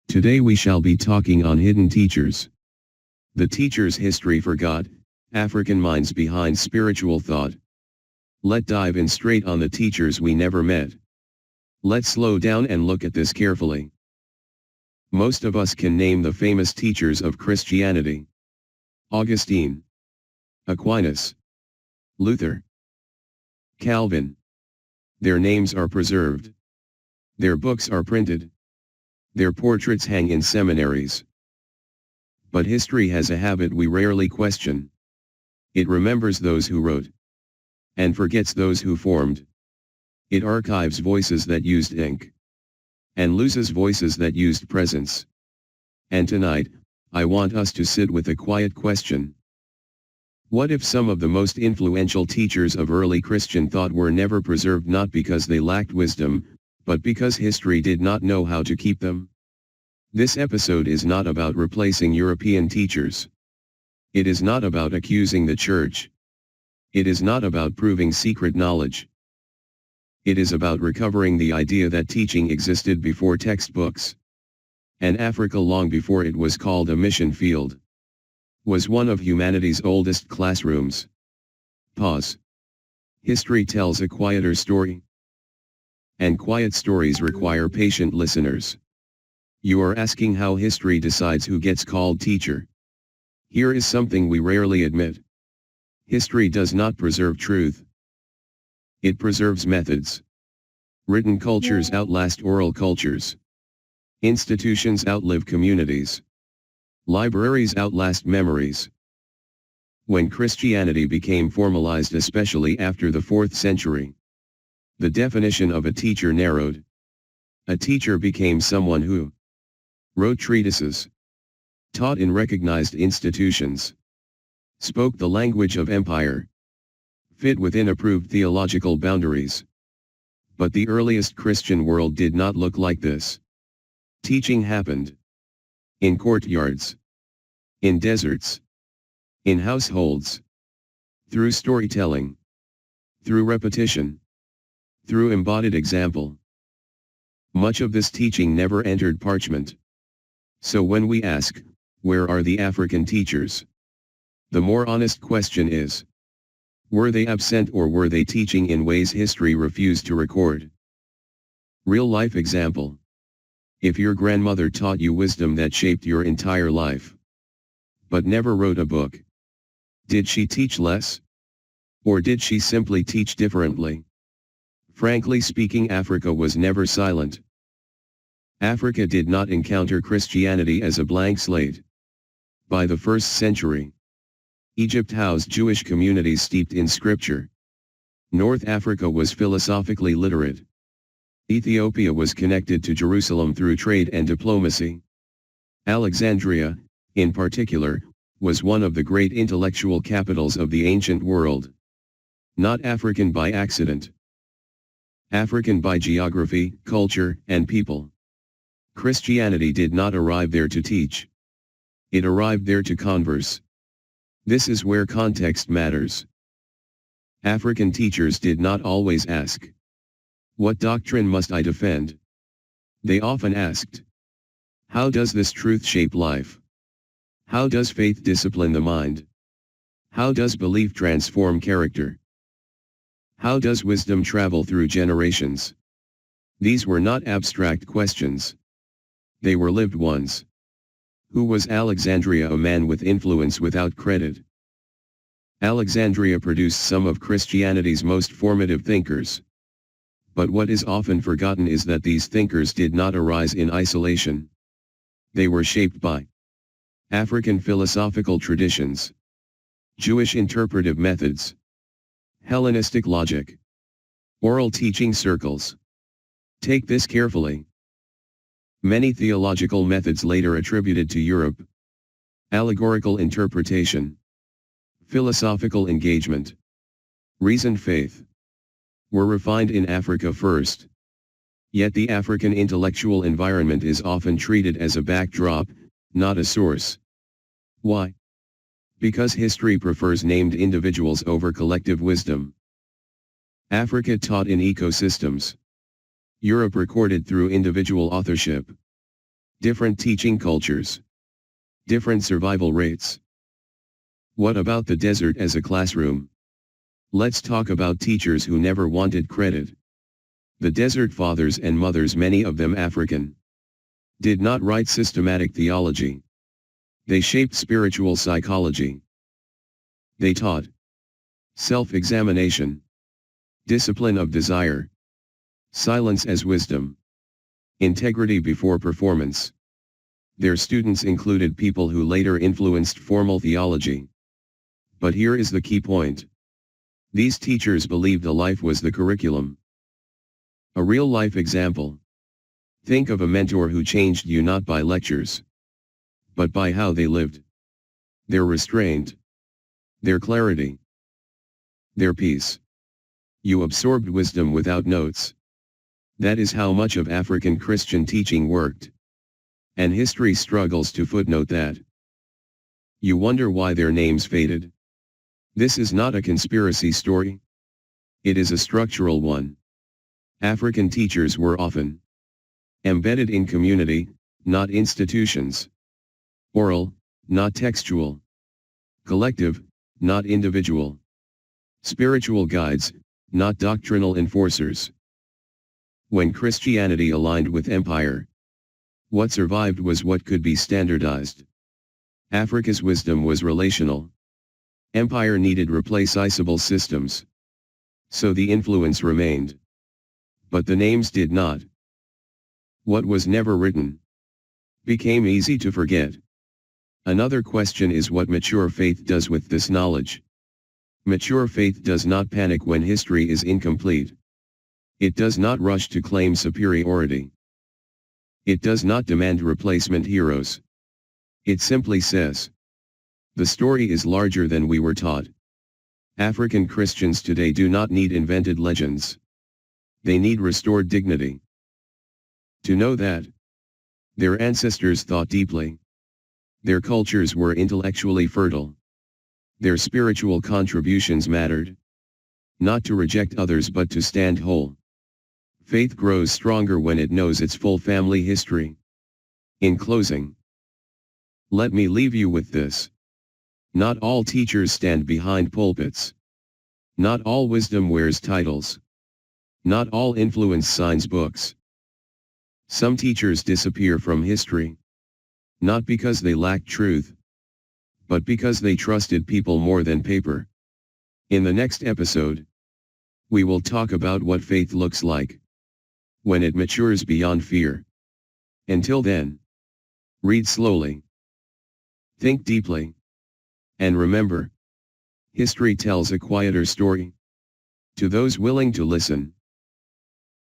Today we shall be talking on hidden teachers. The teacher's history forgot, African minds behind spiritual thought. Let's dive in straight on the teachers we never met. Let's slow down and look at this carefully. Most of us can name the famous teachers of Christianity. Augustine, Aquinas, Luther, Calvin. Their names are preserved. Their books are printed. Their portraits hang in seminaries. But history has a habit we rarely question. It remembers those who wrote, and forgets those who formed. It archives voices that used ink, and loses voices that used presence. And tonight, I want us to sit with a quiet question. What if some of the most influential teachers of early Christian thought were never preserved, not because they lacked wisdom, but because history did not know how to keep them? This episode is not about replacing European teachers. It is not about accusing the church. It is not about proving secret knowledge. It is about recovering the idea that teaching existed before textbooks. And Africa, long before it was called a mission field, was one of humanity's oldest classrooms. Pause. History tells a quieter story. And quiet stories require patient listeners. You are asking how history decides who gets called teacher. Here is something we rarely admit. History does not preserve truth. It preserves methods. Written cultures outlast oral cultures. Institutions outlive communities. Libraries outlast memories. When Christianity became formalized, especially after the 4th century, the definition of a teacher narrowed. A teacher became someone who wrote treatises, taught in recognized institutions, spoke the language of empire, fit within approved theological boundaries. But the earliest Christian world did not look like this. Teaching happened in courtyards, in deserts, in households, through storytelling, through repetition, through embodied example. Much of this teaching never entered parchment. So when we ask, where are the African teachers? The more honest question is, were they absent, or were they teaching in ways history refused to record? Real life example. If your grandmother taught you wisdom that shaped your entire life, but never wrote a book, did she teach less? Or did she simply teach differently? Frankly speaking, Africa was never silent. Africa did not encounter Christianity as a blank slate. By the 1st century, Egypt housed Jewish communities steeped in scripture. North Africa was philosophically literate. Ethiopia was connected to Jerusalem through trade and diplomacy. Alexandria, in particular, was one of the great intellectual capitals of the ancient world. Not African by accident. African by geography, culture, and people. Christianity did not arrive there to teach. It arrived there to converse. This is where context matters. African teachers did not always ask, what doctrine must I defend? They often asked, how does this truth shape life? How does faith discipline the mind? How does belief transform character? How does wisdom travel through generations? These were not abstract questions. They were lived ones. Who was Alexandria? A man with influence without credit. Alexandria produced some of Christianity's most formative thinkers. But what is often forgotten is that these thinkers did not arise in isolation. They were shaped by African philosophical traditions, Jewish interpretive methods, Hellenistic logic, oral teaching circles. Take this carefully. Many theological methods later attributed to Europe. Allegorical interpretation, philosophical engagement, reasoned faith, were refined in Africa first. Yet the African intellectual environment is often treated as a backdrop, not a source. Why? Because history prefers named individuals over collective wisdom. Africa taught in ecosystems. Europe recorded through individual authorship. Different teaching cultures. Different survival rates. What about the desert as a classroom? Let's talk about teachers who never wanted credit. The desert fathers and mothers, many of them African, did not write systematic theology. They shaped spiritual psychology. They taught self-examination, discipline of desire, silence as wisdom, integrity before performance. Their students included people who later influenced formal theology. But here is the key point. These teachers believed the life was the curriculum. A real-life example. Think of a mentor who changed you not by lectures, but by how they lived. Their restraint. Their clarity. Their peace. You absorbed wisdom without notes. That is how much of African Christian teaching worked. And history struggles to footnote that. You wonder why their names faded. This is not a conspiracy story. It is a structural one. African teachers were often embedded in community, not institutions. Oral, not textual. Collective, not individual. Spiritual guides, not doctrinal enforcers. When Christianity aligned with empire, what survived was what could be standardized. Africa's wisdom was relational. Empire needed replaceable systems. So the influence remained. But the names did not. What was never written became easy to forget. Another question is what mature faith does with this knowledge. Mature faith does not panic when history is incomplete. It does not rush to claim superiority. It does not demand replacement heroes. It simply says, the story is larger than we were taught. African Christians today do not need invented legends. They need restored dignity. To know that their ancestors thought deeply. Their cultures were intellectually fertile. Their spiritual contributions mattered. Not to reject others but to stand whole. Faith grows stronger when it knows its full family history. In closing, let me leave you with this. Not all teachers stand behind pulpits. Not all wisdom wears titles. Not all influence signs books. Some teachers disappear from history. Not because they lacked truth, but because they trusted people more than paper. In the next episode, we will talk about what faith looks like when it matures beyond fear. Until then, read slowly, think deeply, and remember, history tells a quieter story to those willing to listen.